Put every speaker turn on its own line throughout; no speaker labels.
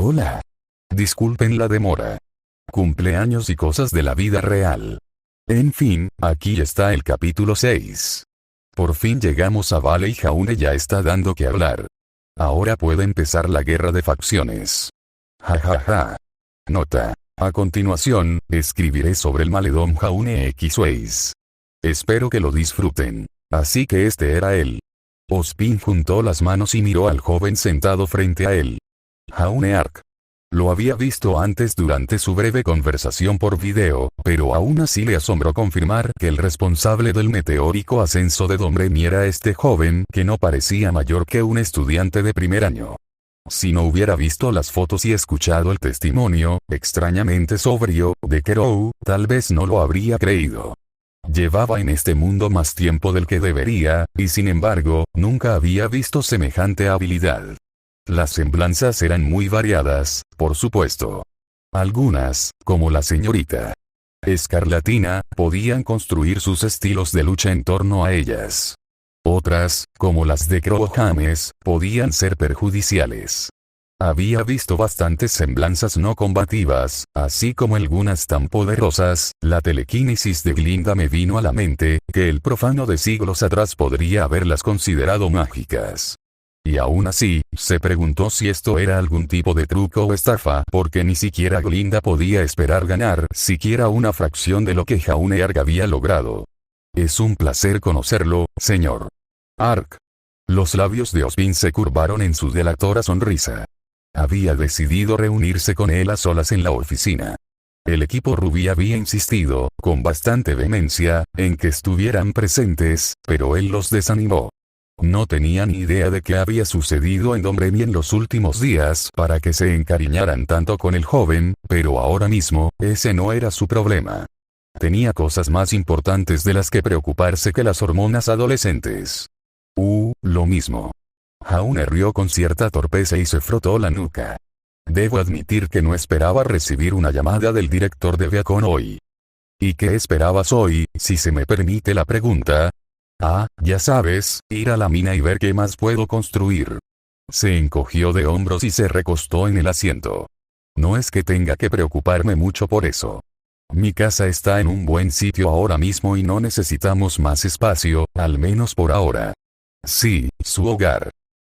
Hola. Disculpen la demora. Cumpleaños y cosas de la vida real. En fin, aquí está el capítulo 6. Por fin llegamos a Vale y Jaune ya está dando que hablar. Ahora puede empezar la guerra de facciones. Jajaja. Nota. A continuación, escribiré sobre el maledón Jaune X-Ways. Espero que lo disfruten. Así que este era él. Ozpin juntó las manos y miró al joven sentado frente a él. Jaune Ark. Lo había visto antes durante su breve conversación por video, pero aún así le asombró confirmar que el responsable del meteórico ascenso de Domremy era este joven que no parecía mayor que un estudiante de primer año. Si no hubiera visto las fotos y escuchado el testimonio, extrañamente sobrio, de Kerou, tal vez no lo habría creído. Llevaba en este mundo más tiempo del que debería, y sin embargo, nunca había visto semejante habilidad. Las semblanzas eran muy variadas, por supuesto. Algunas, como la señorita Escarlatina, podían construir sus estilos de lucha en torno a ellas. Otras, como las de Crow James, podían ser perjudiciales. Había visto bastantes semblanzas no combativas, así como algunas tan poderosas. La telequinesis de Glinda me vino a la mente, que el profano de siglos atrás podría haberlas considerado mágicas. Y aún así, se preguntó si esto era algún tipo de truco o estafa, porque ni siquiera Glinda podía esperar ganar siquiera una fracción de lo que Jaune Ark había logrado. Es un placer conocerlo, señor Ark. Los labios de Ozpin se curvaron en su delatora sonrisa. Había decidido reunirse con él a solas en la oficina. El equipo Rubí había insistido, con bastante vehemencia, en que estuvieran presentes, pero él los desanimó. No tenían idea de qué había sucedido en Domremy en los últimos días para que se encariñaran tanto con el joven, pero ahora mismo, ese no era su problema. Tenía cosas más importantes de las que preocuparse que las hormonas adolescentes. Lo mismo. Jaune rió con cierta torpeza y se frotó la nuca. Debo admitir que no esperaba recibir una llamada del director de Viacom hoy. ¿Y qué esperabas hoy, si se me permite la pregunta? Ya sabes, ir a la mina y ver qué más puedo construir. Se encogió de hombros y se recostó en el asiento. No es que tenga que preocuparme mucho por eso. Mi casa está en un buen sitio ahora mismo y no necesitamos más espacio, al menos por ahora. Sí, su hogar.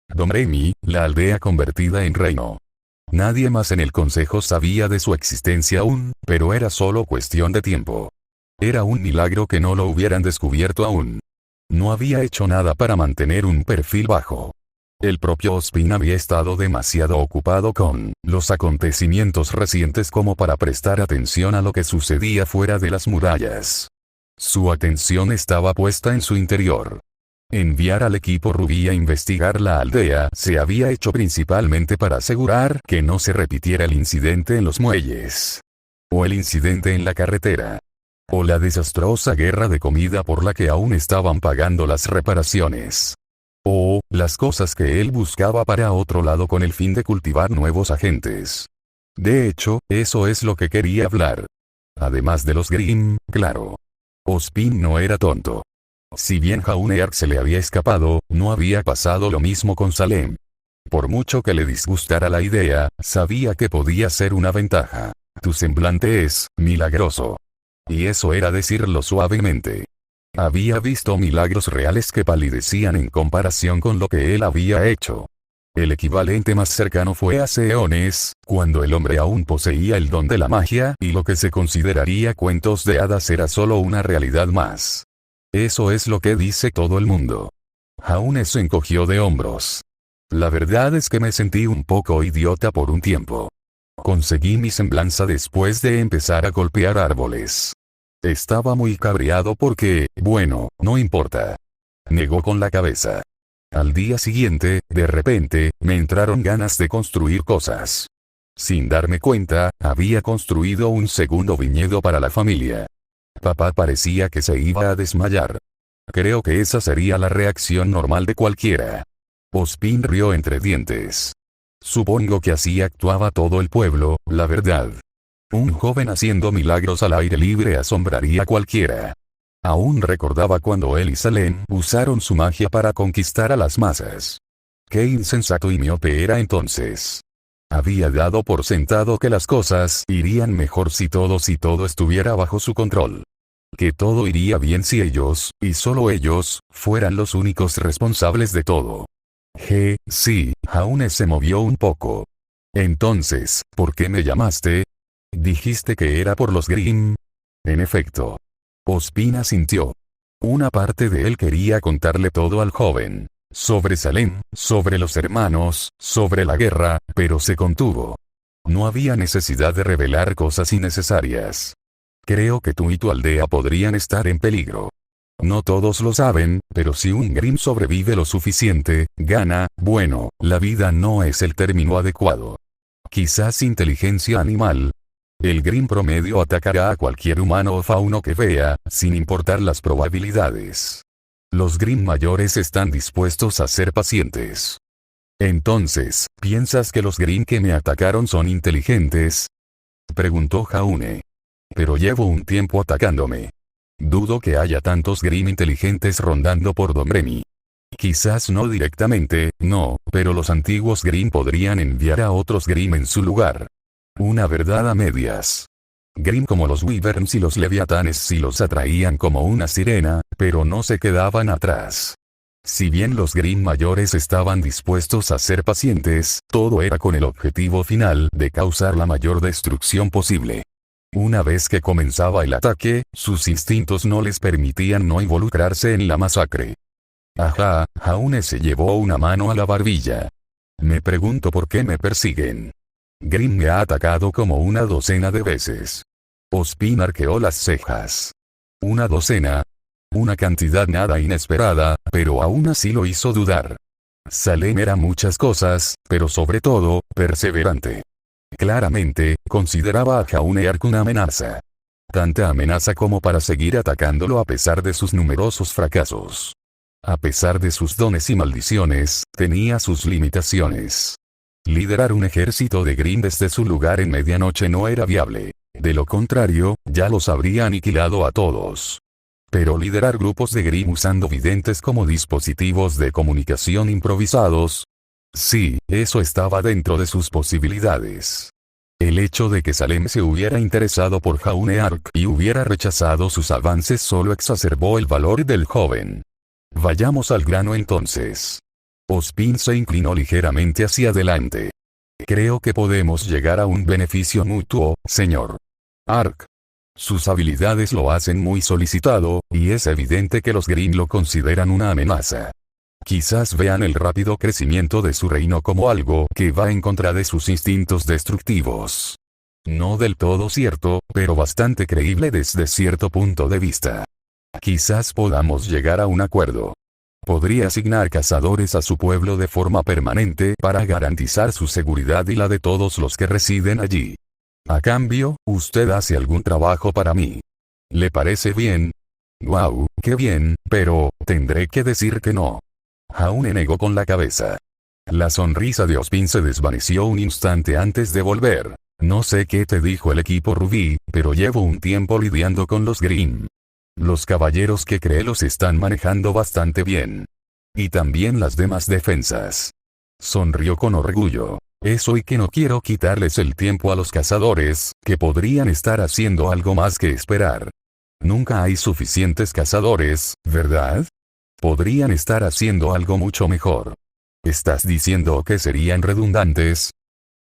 Domremy, la aldea convertida en reino. Nadie más en el consejo sabía de su existencia aún, pero era solo cuestión de tiempo. Era un milagro que no lo hubieran descubierto aún. No había hecho nada para mantener un perfil bajo. El propio Ozpin había estado demasiado ocupado con los acontecimientos recientes como para prestar atención a lo que sucedía fuera de las murallas. Su atención estaba puesta en su interior. Enviar al equipo Rubí a investigar la aldea se había hecho principalmente para asegurar que no se repitiera el incidente en los muelles. O el incidente en la carretera. O la desastrosa guerra de comida por la que aún estaban pagando las reparaciones. O las cosas que él buscaba para otro lado con el fin de cultivar nuevos agentes. De hecho, eso es lo que quería hablar. Además de los Grimm, claro. Ozpin no era tonto. Si bien Jaune Ark se le había escapado, no había pasado lo mismo con Salem. Por mucho que le disgustara la idea, sabía que podía ser una ventaja. Tu semblante es milagroso. Y eso era decirlo suavemente. Había visto milagros reales que palidecían en comparación con lo que él había hecho. El equivalente más cercano fue hace eones, cuando el hombre aún poseía el don de la magia y lo que se consideraría cuentos de hadas era solo una realidad más. Eso es lo que dice todo el mundo. Jaune se encogió de hombros. La verdad es que me sentí un poco idiota por un tiempo. Conseguí mi semblanza después de empezar a golpear árboles. Estaba muy cabreado porque, bueno, no importa. Negó con la cabeza. Al día siguiente, de repente, me entraron ganas de construir cosas. Sin darme cuenta, había construido un segundo viñedo para la familia. Papá parecía que se iba a desmayar. Creo que esa sería la reacción normal de cualquiera. Ozpin rió entre dientes. Supongo que así actuaba todo el pueblo, la verdad. Un joven haciendo milagros al aire libre asombraría a cualquiera. Aún recordaba cuando él y Salem usaron su magia para conquistar a las masas. Qué insensato y miope era entonces. Había dado por sentado que las cosas irían mejor si todo estuviera bajo su control. Que todo iría bien si ellos, y solo ellos, fueran los únicos responsables de todo. Sí, Jaune se movió un poco. Entonces, ¿por qué me llamaste? ¿Dijiste que era por los Grimm? En efecto. Ospina sintió. Una parte de él quería contarle todo al joven. Sobre Salem, sobre los hermanos, sobre la guerra, pero se contuvo. No había necesidad de revelar cosas innecesarias. Creo que tú y tu aldea podrían estar en peligro. No todos lo saben, pero si un Grimm sobrevive lo suficiente, gana, bueno, la vida no es el término adecuado. Quizás inteligencia animal. El Grimm promedio atacará a cualquier humano o fauno que vea, sin importar las probabilidades. Los Grimm mayores están dispuestos a ser pacientes. Entonces, ¿piensas que los Grimm que me atacaron son inteligentes? Preguntó Jaune. Pero llevo un tiempo atacándome. Dudo que haya tantos Grimm inteligentes rondando por Domremy. Quizás no directamente, no, pero los antiguos Grimm podrían enviar a otros Grimm en su lugar. Una verdad a medias. Grimm como los Wyverns y los Leviatanes sí los atraían como una sirena, pero no se quedaban atrás. Si bien los Grimm mayores estaban dispuestos a ser pacientes, todo era con el objetivo final de causar la mayor destrucción posible. Una vez que comenzaba el ataque, sus instintos no les permitían no involucrarse en la masacre. Ajá, Jaune se llevó una mano a la barbilla. Me pregunto por qué me persiguen. Grimm me ha atacado como una docena de veces. Ospina arqueó las cejas. ¿Una docena? Una cantidad nada inesperada, pero aún así lo hizo dudar. Salem era muchas cosas, pero sobre todo, perseverante. Claramente, consideraba a Jauneark una amenaza. Tanta amenaza como para seguir atacándolo a pesar de sus numerosos fracasos. A pesar de sus dones y maldiciones, tenía sus limitaciones. Liderar un ejército de Grimm desde su lugar en medianoche no era viable. De lo contrario, ya los habría aniquilado a todos. Pero liderar grupos de Grimm usando videntes como dispositivos de comunicación improvisados. Sí, eso estaba dentro de sus posibilidades. El hecho de que Salem se hubiera interesado por Jauneark y hubiera rechazado sus avances solo exacerbó el valor del joven. Vayamos al grano entonces. Ospin se inclinó ligeramente hacia adelante. Creo que podemos llegar a un beneficio mutuo, señor Ark. Sus habilidades lo hacen muy solicitado, y es evidente que los Grimm lo consideran una amenaza. Quizás vean el rápido crecimiento de su reino como algo que va en contra de sus instintos destructivos. No del todo cierto, pero bastante creíble desde cierto punto de vista. Quizás podamos llegar a un acuerdo. Podría asignar cazadores a su pueblo de forma permanente para garantizar su seguridad y la de todos los que residen allí. A cambio, usted hace algún trabajo para mí. ¿Le parece bien? Guau, qué bien, pero tendré que decir que no. Jaune negó con la cabeza. La sonrisa de Ospin se desvaneció un instante antes de volver. No sé qué te dijo el equipo Rubí, pero llevo un tiempo lidiando con los Grimm. Los caballeros que cree los están manejando bastante bien. Y también las demás defensas. Sonrió con orgullo. Eso y que no quiero quitarles el tiempo a los cazadores, que podrían estar haciendo algo más que esperar. Nunca hay suficientes cazadores, ¿verdad? Podrían estar haciendo algo mucho mejor. ¿Estás diciendo que serían redundantes?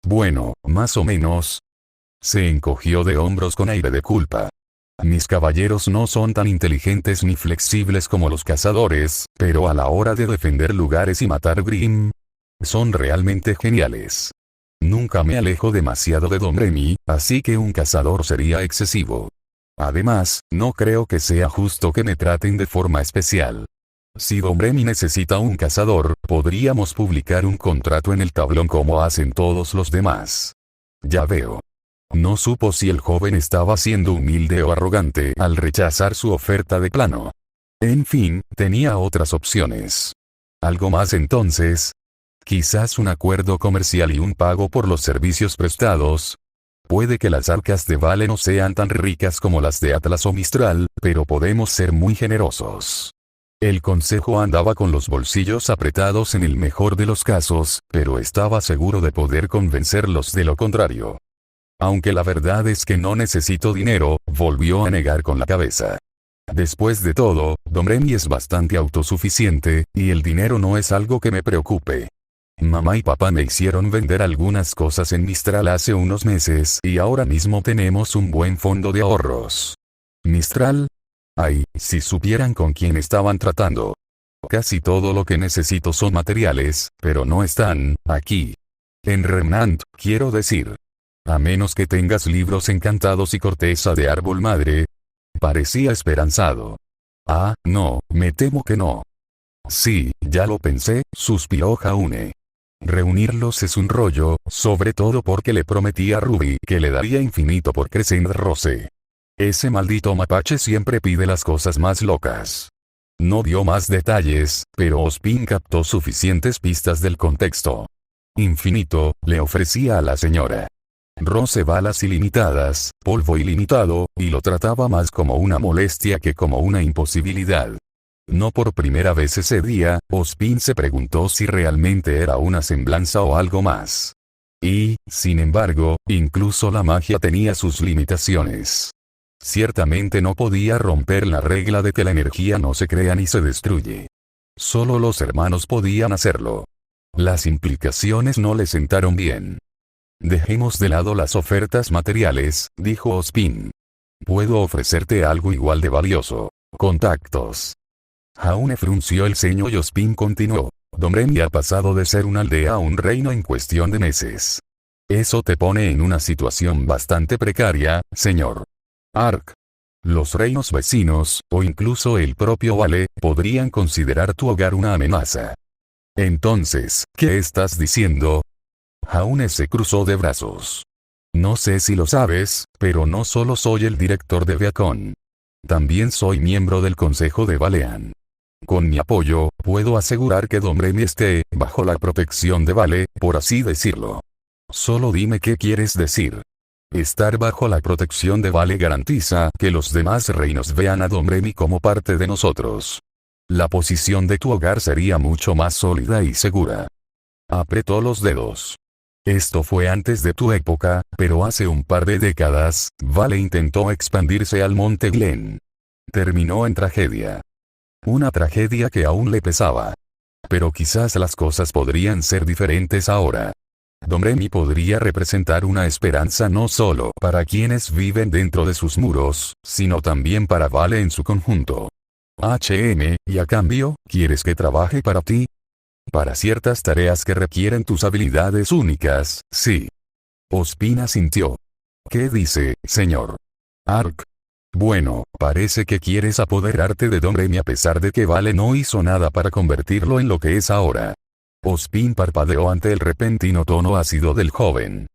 Bueno, más o menos. Se encogió de hombros con aire de culpa. Mis caballeros no son tan inteligentes ni flexibles como los cazadores, pero a la hora de defender lugares y matar Grimm, son realmente geniales. Nunca me alejo demasiado de Domremy, así que un cazador sería excesivo. Además, no creo que sea justo que me traten de forma especial. Si Domremy necesita un cazador, podríamos publicar un contrato en el tablón como hacen todos los demás. Ya veo. No supo si el joven estaba siendo humilde o arrogante al rechazar su oferta de plano. En fin, tenía otras opciones. ¿Algo más entonces? Quizás un acuerdo comercial y un pago por los servicios prestados. Puede que las arcas de Vale no sean tan ricas como las de Atlas o Mistral, pero podemos ser muy generosos. El consejo andaba con los bolsillos apretados en el mejor de los casos, pero estaba seguro de poder convencerlos de lo contrario. Aunque la verdad es que no necesito dinero, volvió a negar con la cabeza. Después de todo, Domremy es bastante autosuficiente, y el dinero no es algo que me preocupe. Mamá y papá me hicieron vender algunas cosas en Mistral hace unos meses y ahora mismo tenemos un buen fondo de ahorros. ¿Mistral? Ay, si supieran con quién estaban tratando. Casi todo lo que necesito son materiales, pero no están aquí. En Remnant, quiero decir. A menos que tengas libros encantados y corteza de árbol madre. Parecía esperanzado. Ah, no, me temo que no. Sí, ya lo pensé, suspiró Jaune. Reunirlos es un rollo, sobre todo porque le prometí a Ruby que le daría infinito por Crescent Rose. Ese maldito mapache siempre pide las cosas más locas. No dio más detalles, pero Ozpin captó suficientes pistas del contexto. Infinito, le ofrecía a la señora Rose balas ilimitadas, polvo ilimitado, y lo trataba más como una molestia que como una imposibilidad. No por primera vez ese día, Ozpin se preguntó si realmente era una semblanza o algo más. Y, sin embargo, incluso la magia tenía sus limitaciones. Ciertamente no podía romper la regla de que la energía no se crea ni se destruye. Solo los hermanos podían hacerlo. Las implicaciones no le sentaron bien. Dejemos de lado las ofertas materiales, dijo Ozpin. Puedo ofrecerte algo igual de valioso. Contactos. Jaune frunció el ceño y Ozpin continuó. Domremy ha pasado de ser una aldea a un reino en cuestión de meses. Eso te pone en una situación bastante precaria, señor Ark. Los reinos vecinos, o incluso el propio Vale, podrían considerar tu hogar una amenaza. Entonces, ¿qué estás diciendo? Jaune se cruzó de brazos. No sé si lo sabes, pero no solo soy el director de Beacon. También soy miembro del Consejo de Valean. Con mi apoyo, puedo asegurar que Domremy esté bajo la protección de Vale, por así decirlo. Solo dime qué quieres decir. Estar bajo la protección de Vale garantiza que los demás reinos vean a Domremy como parte de nosotros. La posición de tu hogar sería mucho más sólida y segura. Apretó los dedos. Esto fue antes de tu época, pero hace un par de décadas, Vale intentó expandirse al Monte Glen. Terminó en tragedia. Una tragedia que aún le pesaba. Pero quizás las cosas podrían ser diferentes ahora. Domremy podría representar una esperanza no solo para quienes viven dentro de sus muros, sino también para Vale en su conjunto. Y a cambio, ¿quieres que trabaje para ti? Para ciertas tareas que requieren tus habilidades únicas, sí. Ozpin asintió. ¿Qué dice, señor Ark? Bueno, parece que quieres apoderarte de Domremy a pesar de que Vale no hizo nada para convertirlo en lo que es ahora. Ozpin parpadeó ante el repentino tono ácido del joven.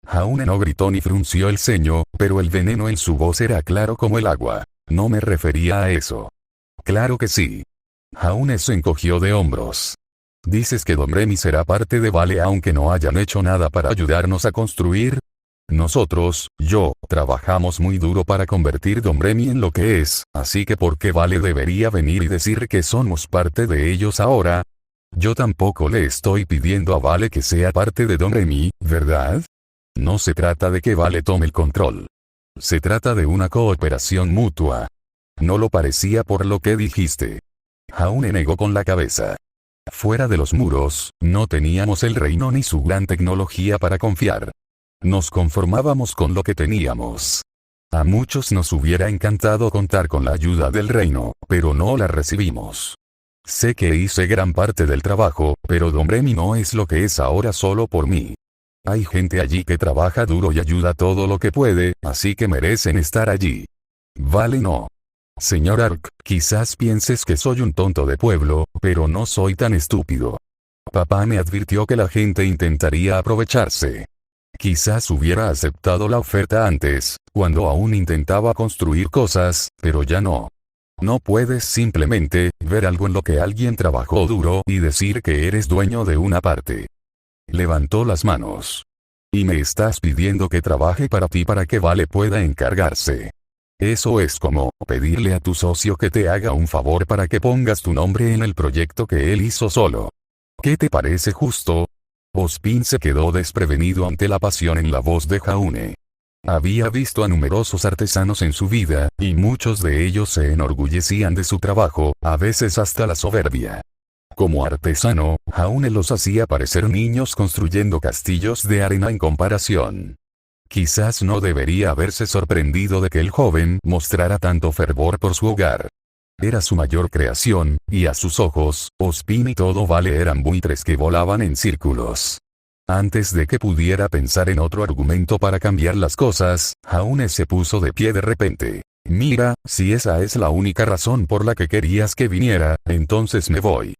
Jaune no gritó ni frunció el ceño, pero el veneno en su voz era claro como el agua. No me refería a eso. Claro que sí. Jaune se encogió de hombros. ¿Dices que Domremy será parte de Vale aunque no hayan hecho nada para ayudarnos a construir? Nosotros, trabajamos muy duro para convertir Domremy en lo que es, así que ¿por qué Vale debería venir y decir que somos parte de ellos ahora? Yo tampoco le estoy pidiendo a Vale que sea parte de Domremy, ¿verdad? No se trata de que Vale tome el control. Se trata de una cooperación mutua. No lo parecía por lo que dijiste. Jaune negó con la cabeza. Fuera de los muros, no teníamos el reino ni su gran tecnología para confiar. Nos conformábamos con lo que teníamos. A muchos nos hubiera encantado contar con la ayuda del reino, pero no la recibimos. Sé que hice gran parte del trabajo, pero Domremy no es lo que es ahora solo por mí. Hay gente allí que trabaja duro y ayuda todo lo que puede, así que merecen estar allí. Vale no. Señor Ark, quizás pienses que soy un tonto de pueblo, pero no soy tan estúpido. Papá me advirtió que la gente intentaría aprovecharse. Quizás hubiera aceptado la oferta antes, cuando aún intentaba construir cosas, pero ya no. No puedes simplemente ver algo en lo que alguien trabajó duro y decir que eres dueño de una parte. Levantó las manos. Y me estás pidiendo que trabaje para ti para que Vale pueda encargarse. Eso es como pedirle a tu socio que te haga un favor para que pongas tu nombre en el proyecto que él hizo solo. ¿Qué te parece justo? Ozpin se quedó desprevenido ante la pasión en la voz de Jaune. Había visto a numerosos artesanos en su vida, y muchos de ellos se enorgullecían de su trabajo, a veces hasta la soberbia. Como artesano, Jaune los hacía parecer niños construyendo castillos de arena en comparación. Quizás no debería haberse sorprendido de que el joven mostrara tanto fervor por su hogar. Era su mayor creación, y a sus ojos, Ozpin y todo Vale eran buitres que volaban en círculos. Antes de que pudiera pensar en otro argumento para cambiar las cosas, Jaune se puso de pie de repente. Mira, si esa es la única razón por la que querías que viniera, entonces me voy.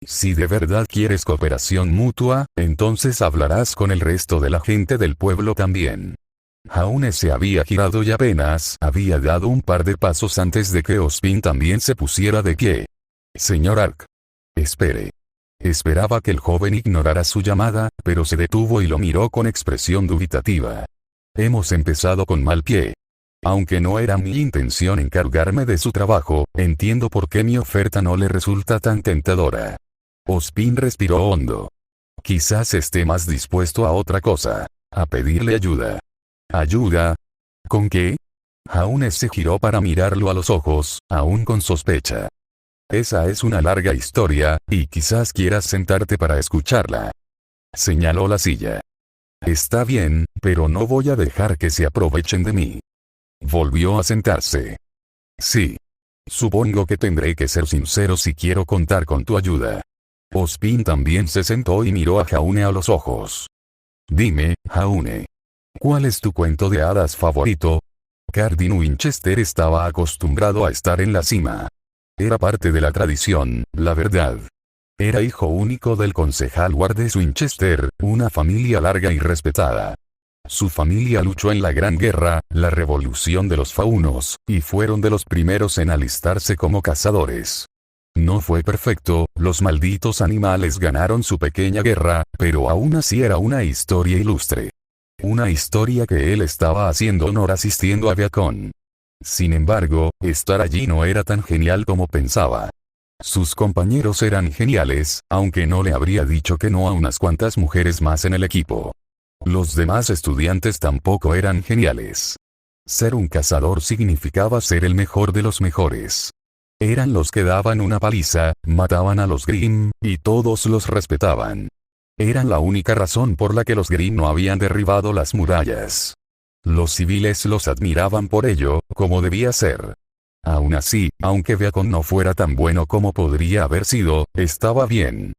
Si de verdad quieres cooperación mutua, entonces hablarás con el resto de la gente del pueblo también. Jaune se había girado y apenas había dado un par de pasos antes de que Ozpin también se pusiera de pie. Señor Ark. Espere. Esperaba que el joven ignorara su llamada, pero se detuvo y lo miró con expresión dubitativa. Hemos empezado con mal pie. Aunque no era mi intención encargarme de su trabajo, entiendo por qué mi oferta no le resulta tan tentadora. Ozpin respiró hondo. Quizás esté más dispuesto a otra cosa. A pedirle ayuda. ¿Ayuda? ¿Con qué? Jaune se giró para mirarlo a los ojos, aún con sospecha. Esa es una larga historia, y quizás quieras sentarte para escucharla. Señaló la silla. Está bien, pero no voy a dejar que se aprovechen de mí. Volvió a sentarse. Sí. Supongo que tendré que ser sincero si quiero contar con tu ayuda. Ozpin también se sentó y miró a Jaune a los ojos. Dime, Jaune. ¿Cuál es tu cuento de hadas favorito? Cardin Winchester estaba acostumbrado a estar en la cima. Era parte de la tradición, la verdad. Era hijo único del concejal Wardes Winchester, una familia larga y respetada. Su familia luchó en la Gran Guerra, la Revolución de los Faunos, y fueron de los primeros en alistarse como cazadores. No fue perfecto, los malditos animales ganaron su pequeña guerra, pero aún así era una historia ilustre. Una historia que él estaba haciendo honor asistiendo a Viacon. Sin embargo, estar allí no era tan genial como pensaba. Sus compañeros eran geniales, aunque no le habría dicho que no a unas cuantas mujeres más en el equipo. Los demás estudiantes tampoco eran geniales. Ser un cazador significaba ser el mejor de los mejores. Eran los que daban una paliza, mataban a los Grimm, y todos los respetaban. Eran la única razón por la que los Grimm no habían derribado las murallas. Los civiles los admiraban por ello, como debía ser. Aún así, aunque Viacon no fuera tan bueno como podría haber sido, estaba bien.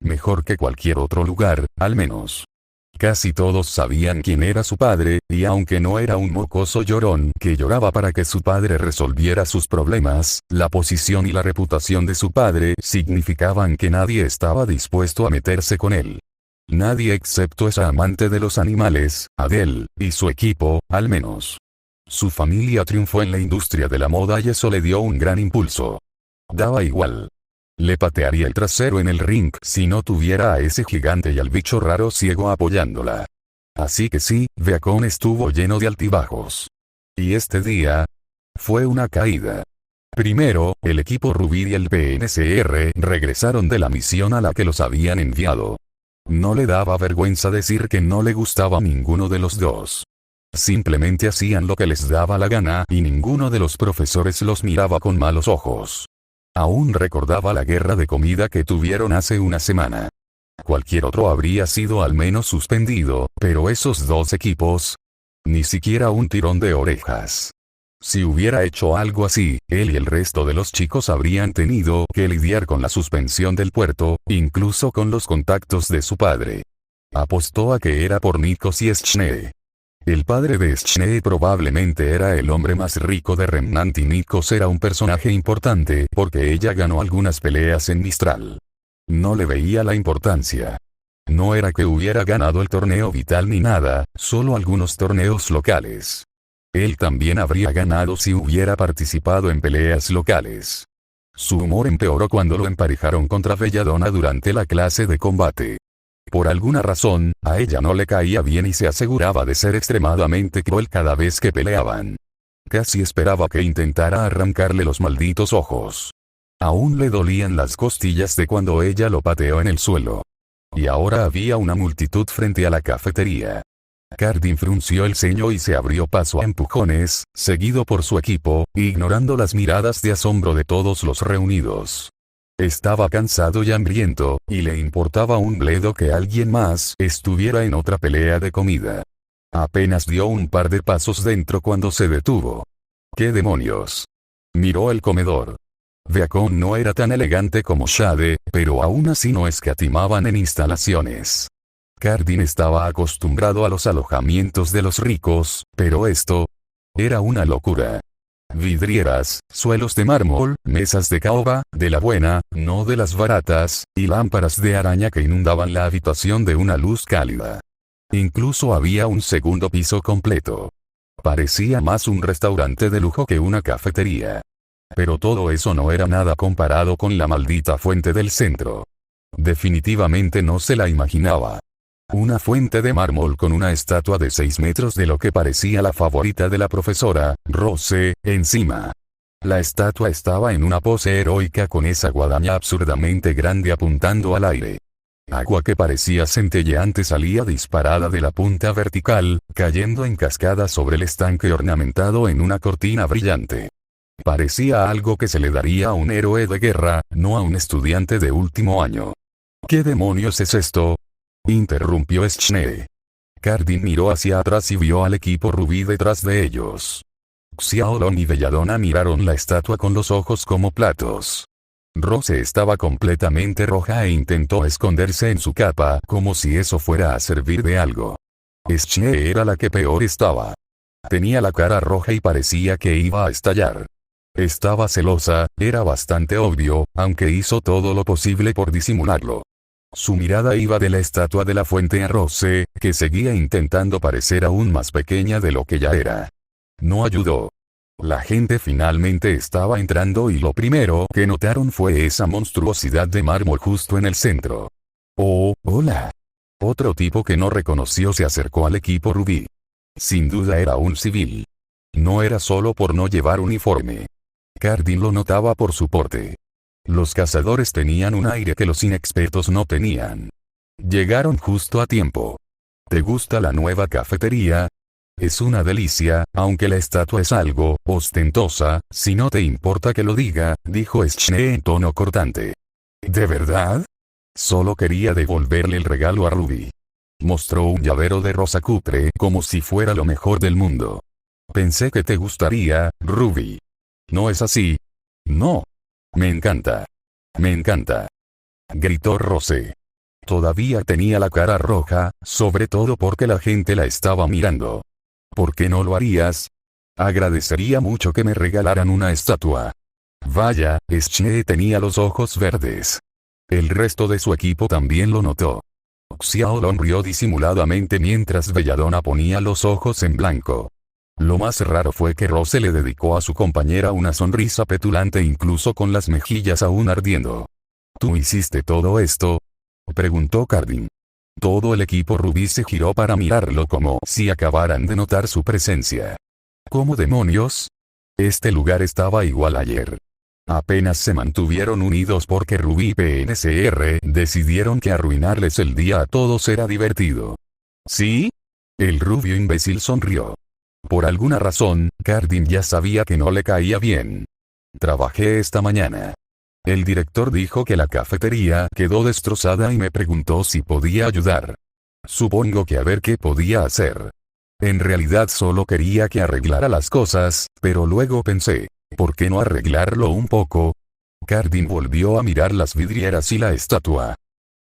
Mejor que cualquier otro lugar, al menos. Casi todos sabían quién era su padre, y aunque no era un mocoso llorón que lloraba para que su padre resolviera sus problemas, la posición y la reputación de su padre significaban que nadie estaba dispuesto a meterse con él. Nadie excepto esa amante de los animales, Adele, y su equipo, al menos. Su familia triunfó en la industria de la moda y eso le dio un gran impulso. Daba igual. Le patearía el trasero en el ring si no tuviera a ese gigante y al bicho raro ciego apoyándola. Así que sí, Viacon estuvo lleno de altibajos. Y este día fue una caída. Primero, el equipo Rubí y el PNCR regresaron de la misión a la que los habían enviado. No le daba vergüenza decir que no le gustaba ninguno de los dos. Simplemente hacían lo que les daba la gana y ninguno de los profesores los miraba con malos ojos. Aún recordaba la guerra de comida que tuvieron hace una semana. Cualquier otro habría sido al menos suspendido, pero esos dos equipos, ni siquiera un tirón de orejas. Si hubiera hecho algo así, él y el resto de los chicos habrían tenido que lidiar con la suspensión del puerto, incluso con los contactos de su padre. Apostó a que era por Nikos y Schnee. El padre de Schnee probablemente era el hombre más rico de Remnant y Nikos era un personaje importante porque ella ganó algunas peleas en Mistral. No le veía la importancia. No era que hubiera ganado el torneo vital ni nada, solo algunos torneos locales. Él también habría ganado si hubiera participado en peleas locales. Su humor empeoró cuando lo emparejaron contra Belladonna durante la clase de combate. Por alguna razón, a ella no le caía bien y se aseguraba de ser extremadamente cruel cada vez que peleaban. Casi esperaba que intentara arrancarle los malditos ojos. Aún le dolían las costillas de cuando ella lo pateó en el suelo. Y ahora había una multitud frente a la cafetería. Cardin frunció el ceño y se abrió paso a empujones, seguido por su equipo, ignorando las miradas de asombro de todos los reunidos. Estaba cansado y hambriento, y le importaba un bledo que alguien más estuviera en otra pelea de comida. Apenas dio un par de pasos dentro cuando se detuvo. ¿Qué demonios? Miró el comedor. Beacon no era tan elegante como Shade, pero aún así no escatimaban en instalaciones. Cardin estaba acostumbrado a los alojamientos de los ricos, pero esto era una locura. Vidrieras, suelos de mármol, mesas de caoba, de la buena, no de las baratas, y lámparas de araña que inundaban la habitación de una luz cálida. Incluso había un segundo piso completo. Parecía más un restaurante de lujo que una cafetería. Pero todo eso no era nada comparado con la maldita fuente del centro. Definitivamente no se la imaginaba. Una fuente de mármol con una estatua de 6 metros de lo que parecía la favorita de la profesora, Rose, encima. La estatua estaba en una pose heroica con esa guadaña absurdamente grande apuntando al aire. Agua que parecía centelleante salía disparada de la punta vertical, cayendo en cascada sobre el estanque ornamentado en una cortina brillante. Parecía algo que se le daría a un héroe de guerra, no a un estudiante de último año. ¿Qué demonios es esto? Interrumpió Schnee. Cardin miró hacia atrás y vio al equipo rubí detrás de ellos. Xiaolong y Belladonna miraron la estatua con los ojos como platos. Rose estaba completamente roja e intentó esconderse en su capa como si eso fuera a servir de algo. Schnee era la que peor estaba. Tenía la cara roja y parecía que iba a estallar. Estaba celosa, era bastante obvio, aunque hizo todo lo posible por disimularlo. Su mirada iba de la estatua de la fuente a Rose, que seguía intentando parecer aún más pequeña de lo que ya era. No ayudó. La gente finalmente estaba entrando y lo primero que notaron fue esa monstruosidad de mármol justo en el centro. ¡Oh, hola! Otro tipo que no reconoció se acercó al equipo rubí. Sin duda era un civil. No era solo por no llevar uniforme. Cardin lo notaba por su porte. Los cazadores tenían un aire que los inexpertos no tenían. Llegaron justo a tiempo. ¿Te gusta la nueva cafetería? Es una delicia, aunque la estatua es algo ostentosa, si no te importa que lo diga, dijo Schnee en tono cortante. ¿De verdad? Solo quería devolverle el regalo a Ruby. Mostró un llavero de rosa cutre como si fuera lo mejor del mundo. Pensé que te gustaría, Ruby. ¿No es así? No. Me encanta. Me encanta. Gritó Rose. Todavía tenía la cara roja, sobre todo porque la gente la estaba mirando. ¿Por qué no lo harías? Agradecería mucho que me regalaran una estatua. Vaya, Schnee tenía los ojos verdes. El resto de su equipo también lo notó. Xiaolong rió disimuladamente mientras Belladonna ponía los ojos en blanco. Lo más raro fue que Rose le dedicó a su compañera una sonrisa petulante incluso con las mejillas aún ardiendo. ¿Tú hiciste todo esto? Preguntó Cardin. Todo el equipo rubí se giró para mirarlo como si acabaran de notar su presencia. ¿Cómo demonios? Este lugar estaba igual ayer. Apenas se mantuvieron unidos porque Rubí y PNCR decidieron que arruinarles el día a todos era divertido. ¿Sí? El rubio imbécil sonrió. Por alguna razón, Cardin ya sabía que no le caía bien. Trabajé esta mañana. El director dijo que la cafetería quedó destrozada y me preguntó si podía ayudar. Supongo que a ver qué podía hacer. En realidad solo quería que arreglara las cosas, pero luego pensé, ¿por qué no arreglarlo un poco? Cardin volvió a mirar las vidrieras y la estatua.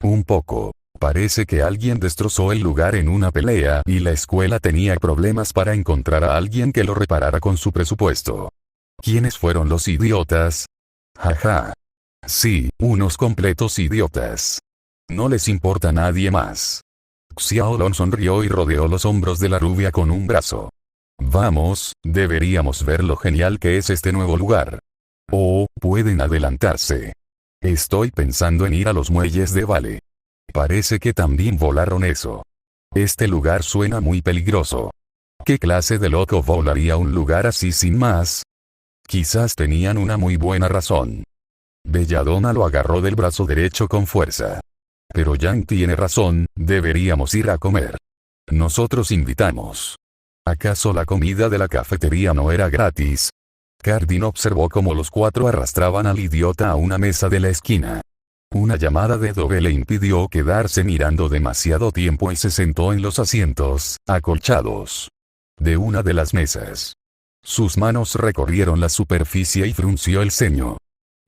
Un poco. Parece que alguien destrozó el lugar en una pelea y la escuela tenía problemas para encontrar a alguien que lo reparara con su presupuesto. ¿Quiénes fueron los idiotas? Jaja. Sí, unos completos idiotas. No les importa a nadie más. Xiaolong sonrió y rodeó los hombros de la rubia con un brazo. Vamos, deberíamos ver lo genial que es este nuevo lugar. Oh, pueden adelantarse. Estoy pensando en ir a los muelles de Vale. Parece que también volaron eso. Este lugar suena muy peligroso. ¿Qué clase de loco volaría a un lugar así sin más? Quizás tenían una muy buena razón. Belladonna lo agarró del brazo derecho con fuerza. Pero Yang tiene razón, deberíamos ir a comer. Nosotros invitamos. ¿Acaso la comida de la cafetería no era gratis? Cardin observó cómo los cuatro arrastraban al idiota a una mesa de la esquina. Una llamada de Dove le impidió quedarse mirando demasiado tiempo y se sentó en los asientos, acolchados, de una de las mesas. Sus manos recorrieron la superficie y frunció el ceño.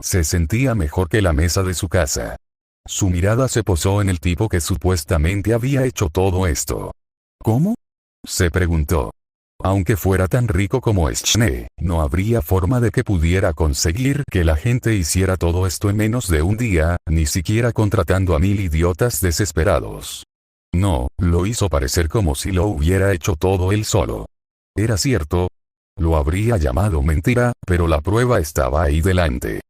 Se sentía mejor que la mesa de su casa. Su mirada se posó en el tipo que supuestamente había hecho todo esto. ¿Cómo? Se preguntó. Aunque fuera tan rico como Schne, no habría forma de que pudiera conseguir que la gente hiciera todo esto en menos de un día, ni siquiera contratando a 1000 idiotas desesperados. No, lo hizo parecer como si lo hubiera hecho todo él solo. Era cierto. Lo habría llamado mentira, pero la prueba estaba ahí delante.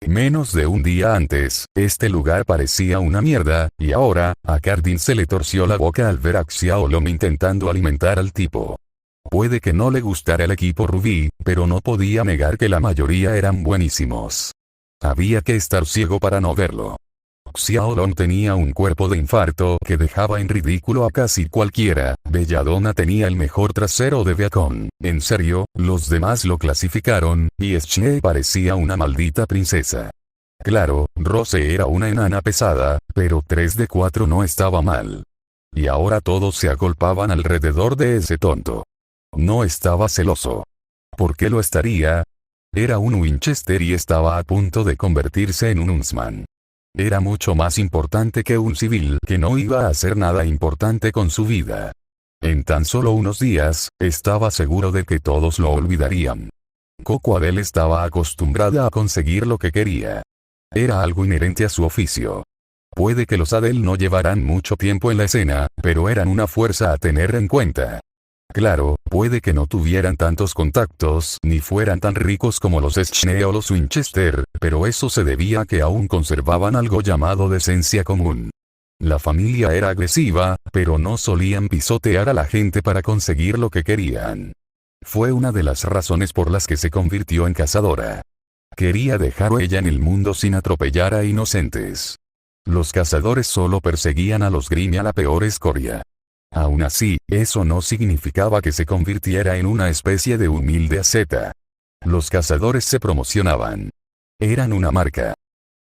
Menos de un día antes, este lugar parecía una mierda, y ahora, a Cardin se le torció la boca al ver a Xiaolong intentando alimentar al tipo. Puede que no le gustara el equipo Rubí, pero no podía negar que la mayoría eran buenísimos. Había que estar ciego para no verlo. Xiaolong tenía un cuerpo de infarto que dejaba en ridículo a casi cualquiera. Belladonna tenía el mejor trasero de Viacom. En serio, los demás lo clasificaron, y Schne parecía una maldita princesa. Claro, Rose era una enana pesada, pero 3 de 4 no estaba mal. Y ahora todos se agolpaban alrededor de ese tonto. No estaba celoso. ¿Por qué lo estaría? Era un Winchester y estaba a punto de convertirse en un Huntsman. Era mucho más importante que un civil que no iba a hacer nada importante con su vida. En tan solo unos días, estaba seguro de que todos lo olvidarían. Coco Adel estaba acostumbrada a conseguir lo que quería. Era algo inherente a su oficio. Puede que los Adel no llevaran mucho tiempo en la escena, pero eran una fuerza a tener en cuenta. Claro, puede que no tuvieran tantos contactos ni fueran tan ricos como los Schne o los Winchester, pero eso se debía a que aún conservaban algo llamado decencia común. La familia era agresiva, pero no solían pisotear a la gente para conseguir lo que querían. Fue una de las razones por las que se convirtió en cazadora. Quería dejar huella en el mundo sin atropellar a inocentes. Los cazadores solo perseguían a los Grimm y a la peor escoria. Aún así, eso no significaba que se convirtiera en una especie de humilde asceta. Los cazadores se promocionaban. Eran una marca.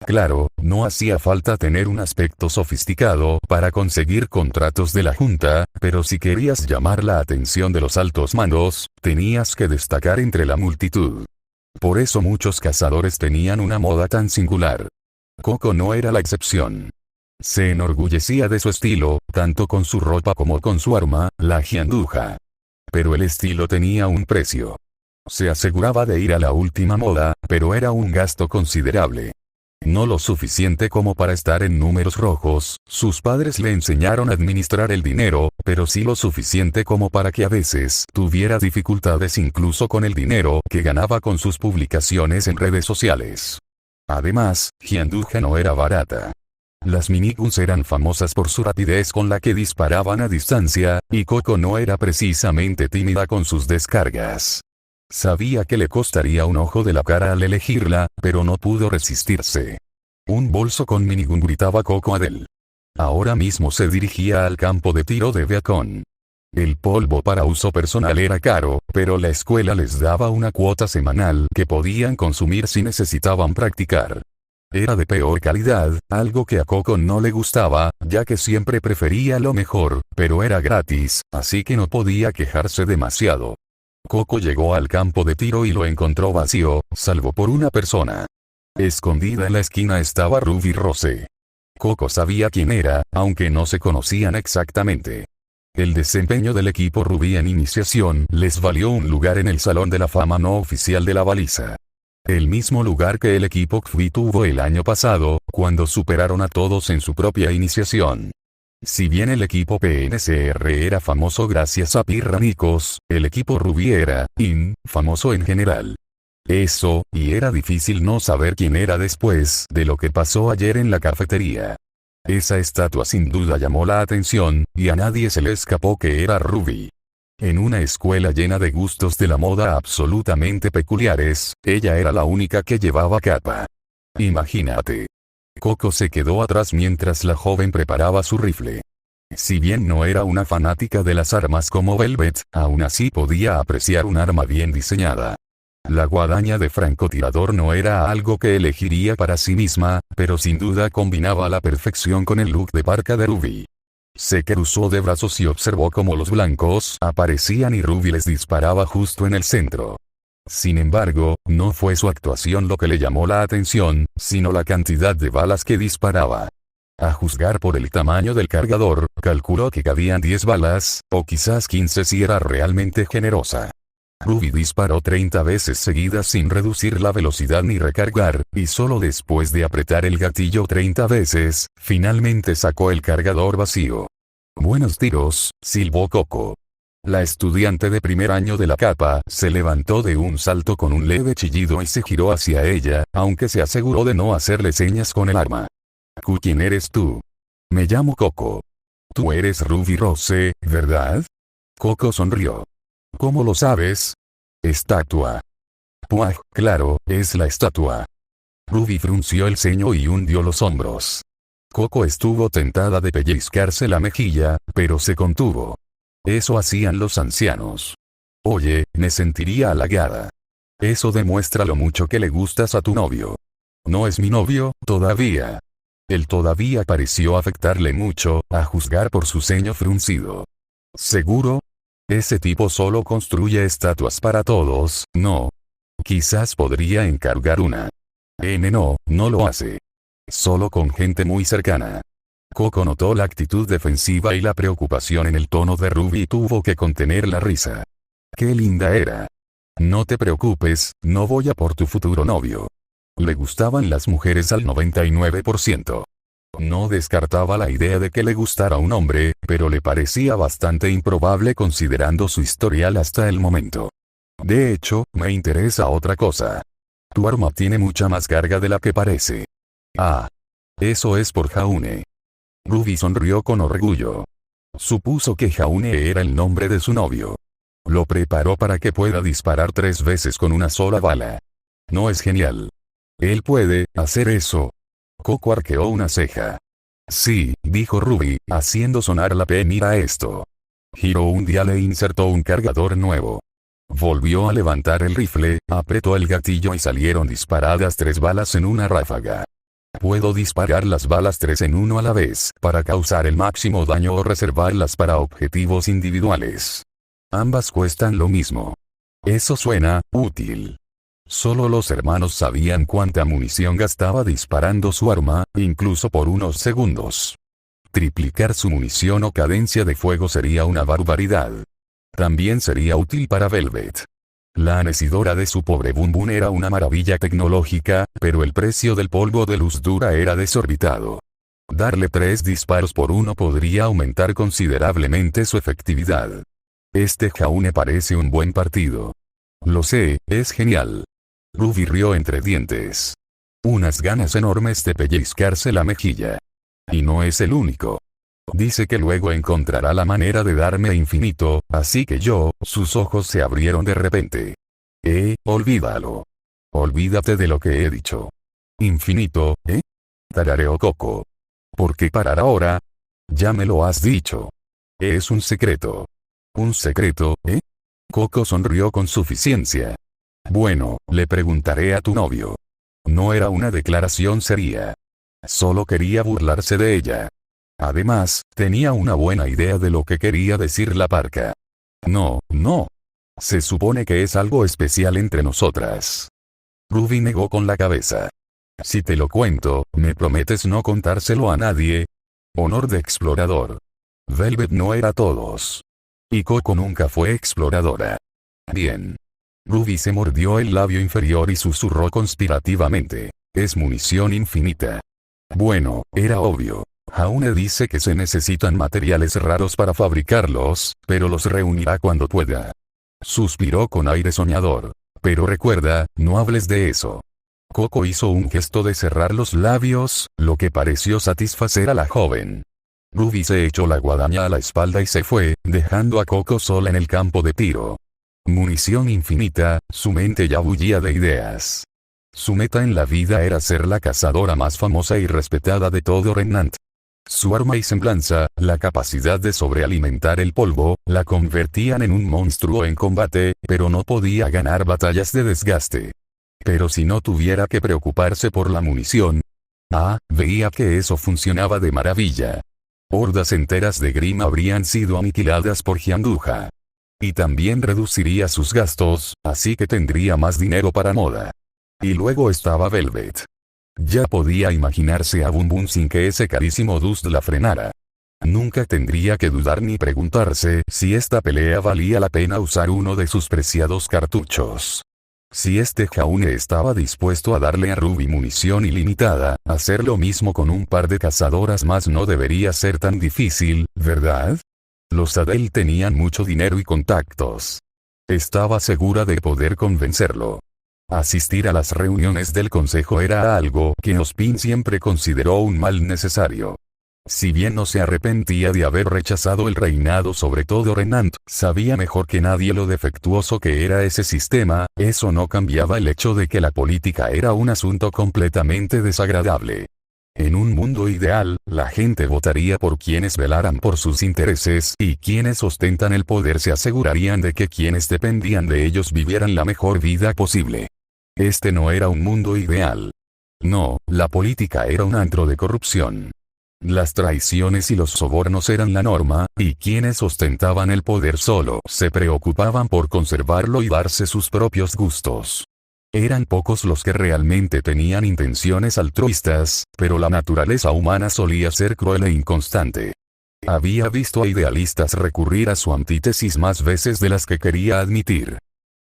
Claro, no hacía falta tener un aspecto sofisticado para conseguir contratos de la junta, pero si querías llamar la atención de los altos mandos, tenías que destacar entre la multitud. Por eso muchos cazadores tenían una moda tan singular. Coco no era la excepción. Se enorgullecía de su estilo, tanto con su ropa como con su arma, la jianduja. Pero el estilo tenía un precio. Se aseguraba de ir a la última moda, pero era un gasto considerable. No lo suficiente como para estar en números rojos, sus padres le enseñaron a administrar el dinero, pero sí lo suficiente como para que a veces tuviera dificultades incluso con el dinero que ganaba con sus publicaciones en redes sociales. Además, jianduja no era barata. Las miniguns eran famosas por su rapidez con la que disparaban a distancia, y Coco no era precisamente tímida con sus descargas. Sabía que le costaría un ojo de la cara al elegirla, pero no pudo resistirse. Un bolso con minigun, gritaba Coco Adel. Ahora mismo se dirigía al campo de tiro de Viacom. El polvo para uso personal era caro, pero la escuela les daba una cuota semanal que podían consumir si necesitaban practicar. Era de peor calidad, algo que a Coco no le gustaba, ya que siempre prefería lo mejor, pero era gratis, así que no podía quejarse demasiado. Coco llegó al campo de tiro y lo encontró vacío, salvo por una persona. Escondida en la esquina estaba Ruby Rose. Coco sabía quién era, aunque no se conocían exactamente. El desempeño del equipo Rubí en iniciación les valió un lugar en el Salón de la Fama no oficial de la baliza. El mismo lugar que el equipo XV tuvo el año pasado, cuando superaron a todos en su propia iniciación. Si bien el equipo PNCR era famoso gracias a Pirranicos, el equipo Rubí era, famoso en general. Eso, y era difícil no saber quién era después de lo que pasó ayer en la cafetería. Esa estatua sin duda llamó la atención, y a nadie se le escapó que era Rubí. En una escuela llena de gustos de la moda absolutamente peculiares, ella era la única que llevaba capa. Imagínate. Coco se quedó atrás mientras la joven preparaba su rifle. Si bien no era una fanática de las armas como Velvet, aún así podía apreciar un arma bien diseñada. La guadaña de francotirador no era algo que elegiría para sí misma, pero sin duda combinaba a la perfección con el look de parka de Ruby. Se cruzó de brazos y observó cómo los blancos aparecían y Ruby les disparaba justo en el centro. Sin embargo, no fue su actuación lo que le llamó la atención, sino la cantidad de balas que disparaba. A juzgar por el tamaño del cargador, calculó que cabían 10 balas, o quizás 15 si era realmente generosa. Ruby disparó 30 veces seguidas sin reducir la velocidad ni recargar, y solo después de apretar el gatillo 30 veces, finalmente sacó el cargador vacío. «Buenos tiros», silbó Coco. La estudiante de primer año de la capa se levantó de un salto con un leve chillido y se giró hacia ella, aunque se aseguró de no hacerle señas con el arma. «¿Quién eres tú?» «Me llamo Coco». «Tú eres Ruby Rose, ¿verdad?» Coco sonrió. «¿Cómo lo sabes?» «Estatua». «Puaj, claro, es la estatua». Ruby frunció el ceño y hundió los hombros. Coco estuvo tentada de pellizcarse la mejilla, pero se contuvo. Eso hacían los ancianos. «Oye, me sentiría halagada. Eso demuestra lo mucho que le gustas a tu novio». «No es mi novio, todavía». El todavía pareció afectarle mucho, a juzgar por su ceño fruncido. «¿Seguro? Ese tipo solo construye estatuas para todos, ¿no? Quizás podría encargar una». No lo hace. Solo con gente muy cercana». Coco notó la actitud defensiva y la preocupación en el tono de Ruby y tuvo que contener la risa. «Qué linda era. No te preocupes, no voy a por tu futuro novio». Le gustaban las mujeres al 99%. No descartaba la idea de que le gustara un hombre, pero le parecía bastante improbable considerando su historial hasta el momento. «De hecho, me interesa otra cosa. Tu arma tiene mucha más carga de la que parece». «Ah. Eso es por Jaune». Ruby sonrió con orgullo. Supuso que Jaune era el nombre de su novio. Lo preparó para que pueda disparar 3 veces con una sola bala. ¿No es genial? ¿Él puede hacer eso?» Coco arqueó una ceja. «Sí», dijo Ruby, haciendo sonar la P. «Mira esto». Giró un dial e insertó un cargador nuevo. Volvió a levantar el rifle, apretó el gatillo y salieron disparadas 3 balas en una ráfaga. «Puedo disparar las balas 3 en uno a la vez, para causar el máximo daño o reservarlas para objetivos individuales. Ambas cuestan lo mismo. Eso suena útil». Solo los hermanos sabían cuánta munición gastaba disparando su arma, incluso por unos segundos. Triplicar su munición o cadencia de fuego sería una barbaridad. También sería útil para Velvet. La anecidora de su pobre Bum Bum era una maravilla tecnológica, pero el precio del polvo de luz dura era desorbitado. Darle 3 disparos por uno podría aumentar considerablemente su efectividad. «Este Jaune parece un buen partido». «Lo sé, es genial». Ruby rió entre dientes. Unas ganas enormes de pellizcarse la mejilla. «Y no es el único. Dice que luego encontrará la manera de darme infinito, así que sus ojos se abrieron de repente. Olvídalo. Olvídate de lo que he dicho». «¿Infinito, tarareó Coco. «¿Por qué parar ahora? Ya me lo has dicho. Es un secreto». «¿Un secreto, Coco sonrió con suficiencia. «Bueno, le preguntaré a tu novio». No era una declaración seria. Solo quería burlarse de ella. Además, tenía una buena idea de lo que quería decir la parca. «No. Se supone que es algo especial entre nosotras». Ruby negó con la cabeza. «Si te lo cuento, ¿me prometes no contárselo a nadie?» Honor de explorador. Velvet no era todos. Y Coco nunca fue exploradora. Bien. Ruby se mordió el labio inferior y susurró conspirativamente. «Es munición infinita». Bueno, era obvio. Jaune dice que se necesitan materiales raros para fabricarlos, pero los reunirá cuando pueda. Suspiró con aire soñador. «Pero recuerda, no hables de eso». Coco hizo un gesto de cerrar los labios, lo que pareció satisfacer a la joven. Ruby se echó la guadaña a la espalda y se fue, dejando a Coco sola en el campo de tiro. Munición infinita, su mente ya bullía de ideas. Su meta en la vida era ser la cazadora más famosa y respetada de todo Remnant. Su arma y semblanza, la capacidad de sobrealimentar el polvo, la convertían en un monstruo en combate, pero no podía ganar batallas de desgaste. Pero si no tuviera que preocuparse por la munición, veía que eso funcionaba de maravilla. Hordas enteras de Grimm habrían sido aniquiladas por Gianduja. Y también reduciría sus gastos, así que tendría más dinero para moda. Y luego estaba Velvet. Ya podía imaginarse a Boom Boom sin que ese carísimo Dust la frenara. Nunca tendría que dudar ni preguntarse si esta pelea valía la pena usar uno de sus preciados cartuchos. Si este Jaune estaba dispuesto a darle a Ruby munición ilimitada, hacer lo mismo con un par de cazadoras más no debería ser tan difícil, ¿verdad? Los Adele tenían mucho dinero y contactos. Estaba segura de poder convencerlo. Asistir a las reuniones del consejo era algo que Ozpin siempre consideró un mal necesario. Si bien no se arrepentía de haber rechazado el reinado sobre todo Remnant, sabía mejor que nadie lo defectuoso que era ese sistema, eso no cambiaba el hecho de que la política era un asunto completamente desagradable. En un mundo ideal, la gente votaría por quienes velaran por sus intereses y quienes ostentan el poder se asegurarían de que quienes dependían de ellos vivieran la mejor vida posible. Este no era un mundo ideal. No, la política era un antro de corrupción. Las traiciones y los sobornos eran la norma, y quienes ostentaban el poder solo se preocupaban por conservarlo y darse sus propios gustos. Eran pocos los que realmente tenían intenciones altruistas, pero la naturaleza humana solía ser cruel e inconstante. Había visto a idealistas recurrir a su antítesis más veces de las que quería admitir.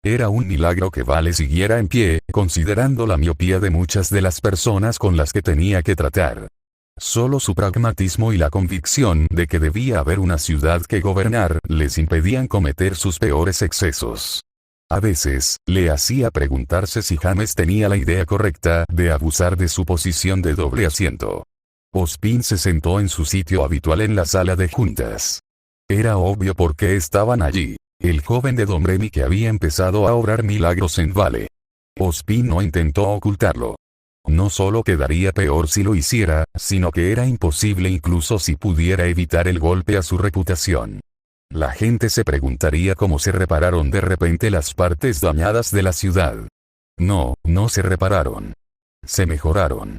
Era un milagro que Vale siguiera en pie, considerando la miopía de muchas de las personas con las que tenía que tratar. Solo su pragmatismo y la convicción de que debía haber una ciudad que gobernar les impedían cometer sus peores excesos. A veces, le hacía preguntarse si James tenía la idea correcta de abusar de su posición de doble asiento. Ozpin se sentó en su sitio habitual en la sala de juntas. Era obvio por qué estaban allí. El joven de Domremy que había empezado a obrar milagros en Vale. Ozpin no intentó ocultarlo. No solo quedaría peor si lo hiciera, sino que era imposible incluso si pudiera evitar el golpe a su reputación. La gente se preguntaría cómo se repararon de repente las partes dañadas de la ciudad. No se repararon. Se mejoraron.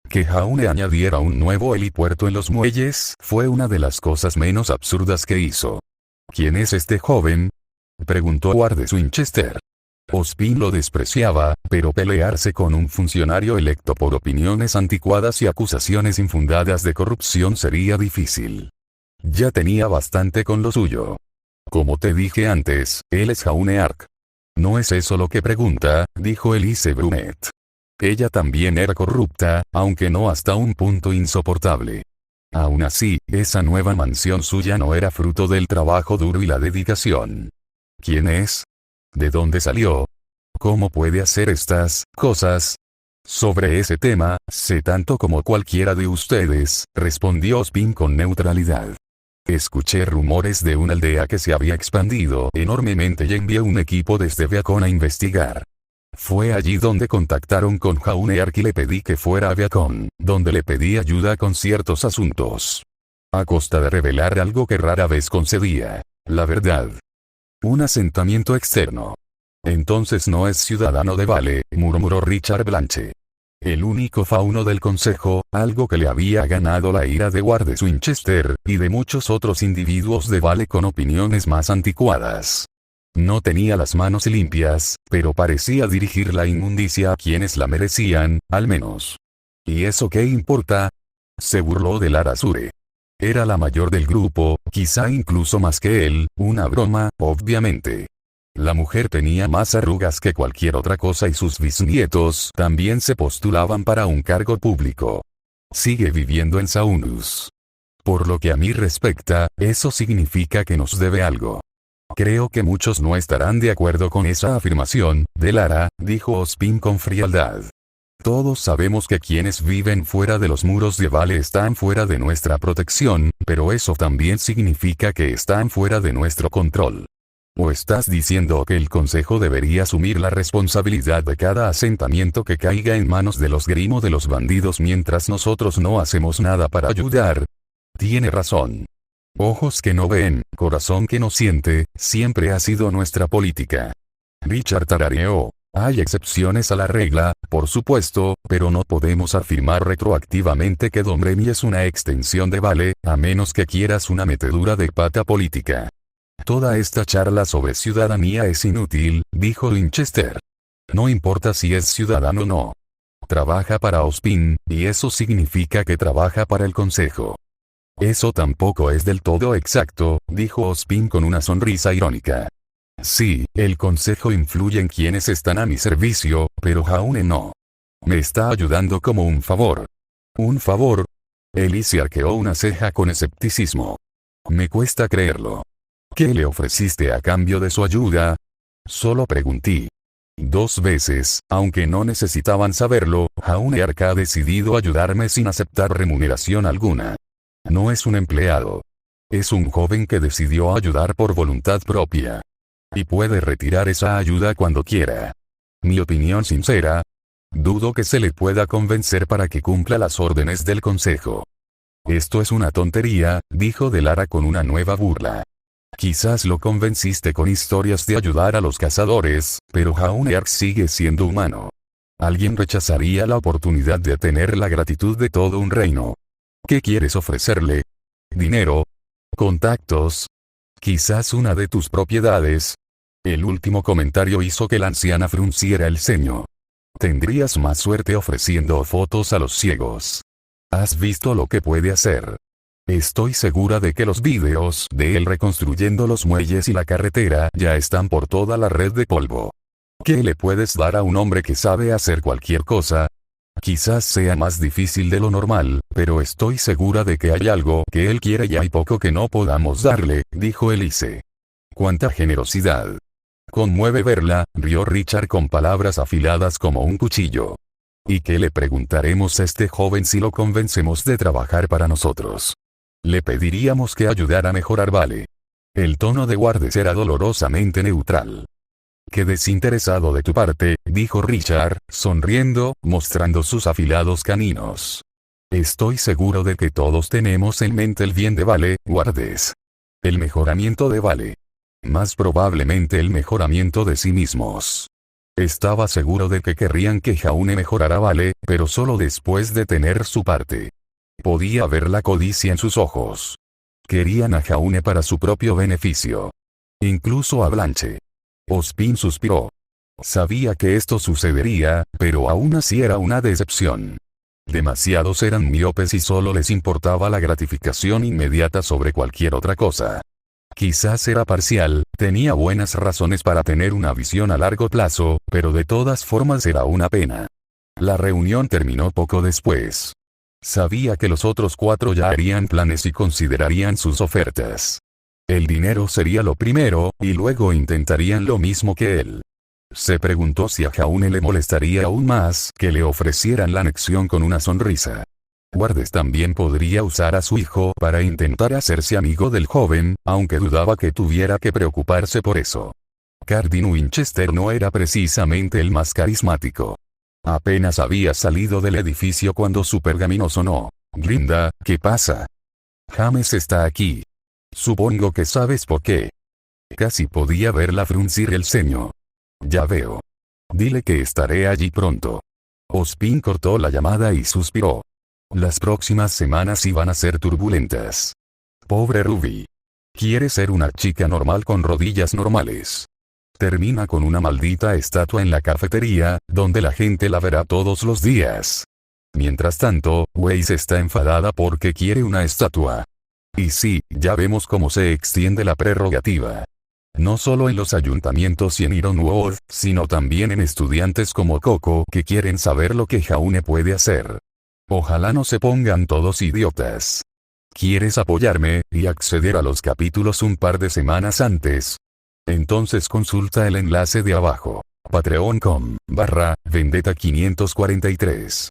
Que Jaune añadiera un nuevo helipuerto en los muelles fue una de las cosas menos absurdas que hizo. ¿Quién es este joven?, preguntó Wardes Winchester. Ozpin lo despreciaba, pero pelearse con un funcionario electo por opiniones anticuadas y acusaciones infundadas de corrupción sería difícil. Ya tenía bastante con lo suyo. Como te dije antes, él es Jaune Ark. No es eso lo que pregunta, dijo Elise Brunet. Ella también era corrupta, aunque no hasta un punto insoportable. Aún así, esa nueva mansión suya no era fruto del trabajo duro y la dedicación. ¿Quién es? ¿De dónde salió? ¿Cómo puede hacer estas cosas? Sobre ese tema, sé tanto como cualquiera de ustedes, respondió Ozpin con neutralidad. Escuché rumores de una aldea que se había expandido enormemente y envié un equipo desde Beacon a investigar. Fue allí donde contactaron con Jaune Ark y le pedí que fuera a Beacon, donde le pedí ayuda con ciertos asuntos. A costa de revelar algo que rara vez concedía, la verdad. Un asentamiento externo. Entonces no es ciudadano de Vale, murmuró Richard Blanche. El único fauno del consejo, algo que le había ganado la ira de Wardes Winchester, y de muchos otros individuos de Vale con opiniones más anticuadas. No tenía las manos limpias, pero parecía dirigir la inmundicia a quienes la merecían, al menos. ¿Y eso qué importa?, se burló de Lara Sure. Era la mayor del grupo, quizá incluso más que él, una broma, obviamente. La mujer tenía más arrugas que cualquier otra cosa y sus bisnietos también se postulaban para un cargo público. Sigue viviendo en Saunus. Por lo que a mí respecta, eso significa que nos debe algo. Creo que muchos no estarán de acuerdo con esa afirmación, de Lara, dijo Ozpin con frialdad. Todos sabemos que quienes viven fuera de los muros de Vale están fuera de nuestra protección, pero eso también significa que están fuera de nuestro control. ¿O estás diciendo que el Consejo debería asumir la responsabilidad de cada asentamiento que caiga en manos de los Grimo de los bandidos mientras nosotros no hacemos nada para ayudar? Tiene razón. Ojos que no ven, corazón que no siente, siempre ha sido nuestra política. Richard tarareó. Hay excepciones a la regla, por supuesto, pero no podemos afirmar retroactivamente que Don Remy es una extensión de Vale, a menos que quieras una metedura de pata política. Toda esta charla sobre ciudadanía es inútil, dijo Winchester. No importa si es ciudadano o no. Trabaja para Ozpin, y eso significa que trabaja para el Consejo. Eso tampoco es del todo exacto, dijo Ozpin con una sonrisa irónica. Sí, el Consejo influye en quienes están a mi servicio, pero Jaune no. Me está ayudando como un favor. ¿Un favor? Elise arqueó una ceja con escepticismo. Me cuesta creerlo. ¿Qué le ofreciste a cambio de su ayuda? Solo pregunté. 2 veces, aunque no necesitaban saberlo, Jaune Arca ha decidido ayudarme sin aceptar remuneración alguna. No es un empleado. Es un joven que decidió ayudar por voluntad propia. Y puede retirar esa ayuda cuando quiera. Mi opinión sincera. Dudo que se le pueda convencer para que cumpla las órdenes del Consejo. Esto es una tontería, dijo Delara con una nueva burla. Quizás lo convenciste con historias de ayudar a los cazadores, pero Jaune Arc sigue siendo humano. Alguien rechazaría la oportunidad de tener la gratitud de todo un reino. ¿Qué quieres ofrecerle? ¿Dinero? ¿Contactos? ¿Quizás una de tus propiedades? El último comentario hizo que la anciana frunciera el ceño. Tendrías más suerte ofreciendo fotos a los ciegos. ¿Has visto lo que puede hacer? Estoy segura de que los vídeos de él reconstruyendo los muelles y la carretera ya están por toda la red de polvo. ¿Qué le puedes dar a un hombre que sabe hacer cualquier cosa? Quizás sea más difícil de lo normal, pero estoy segura de que hay algo que él quiere y hay poco que no podamos darle, dijo Elise. ¡Cuánta generosidad! Conmueve verla, rió Richard con palabras afiladas como un cuchillo. ¿Y qué le preguntaremos a este joven si lo convencemos de trabajar para nosotros? Le pediríamos que ayudara a mejorar Vale. El tono de Wardes era dolorosamente neutral. Qué desinteresado de tu parte, dijo Richard, sonriendo, mostrando sus afilados caninos. Estoy seguro de que todos tenemos en mente el bien de Vale, Wardes. El mejoramiento de Vale. Más probablemente el mejoramiento de sí mismos. Estaba seguro de que querrían que Jaune mejorara Vale, pero solo después de tener su parte. Podía ver la codicia en sus ojos. Querían a Jaune para su propio beneficio. Incluso a Blanche. Ozpin suspiró. Sabía que esto sucedería, pero aún así era una decepción. Demasiados eran miopes y solo les importaba la gratificación inmediata sobre cualquier otra cosa. Quizás era parcial, tenía buenas razones para tener una visión a largo plazo, pero de todas formas era una pena. La reunión terminó poco después. Sabía que los otros 4 ya harían planes y considerarían sus ofertas. El dinero sería lo primero, y luego intentarían lo mismo que él. Se preguntó si a Jaune le molestaría aún más que le ofrecieran la anexión con una sonrisa. Wardes también podría usar a su hijo para intentar hacerse amigo del joven, aunque dudaba que tuviera que preocuparse por eso. Cardin Winchester no era precisamente el más carismático. Apenas había salido del edificio cuando su pergamino sonó. Glinda, ¿qué pasa? James está aquí. Supongo que sabes por qué. Casi podía verla fruncir el ceño. Ya veo. Dile que estaré allí pronto. Ozpin cortó la llamada y suspiró. Las próximas semanas iban a ser turbulentas. Pobre Ruby. Quiere ser una chica normal con rodillas normales. Termina con una maldita estatua en la cafetería, donde la gente la verá todos los días. Mientras tanto, Weiss está enfadada porque quiere una estatua. Y sí, ya vemos cómo se extiende la prerrogativa. No solo en los ayuntamientos y en Ironwood, sino también en estudiantes como Coco que quieren saber lo que Jaune puede hacer. Ojalá no se pongan todos idiotas. ¿Quieres apoyarme y acceder a los capítulos un par de semanas antes? Entonces consulta el enlace de abajo. Patreon.com/Vendetta543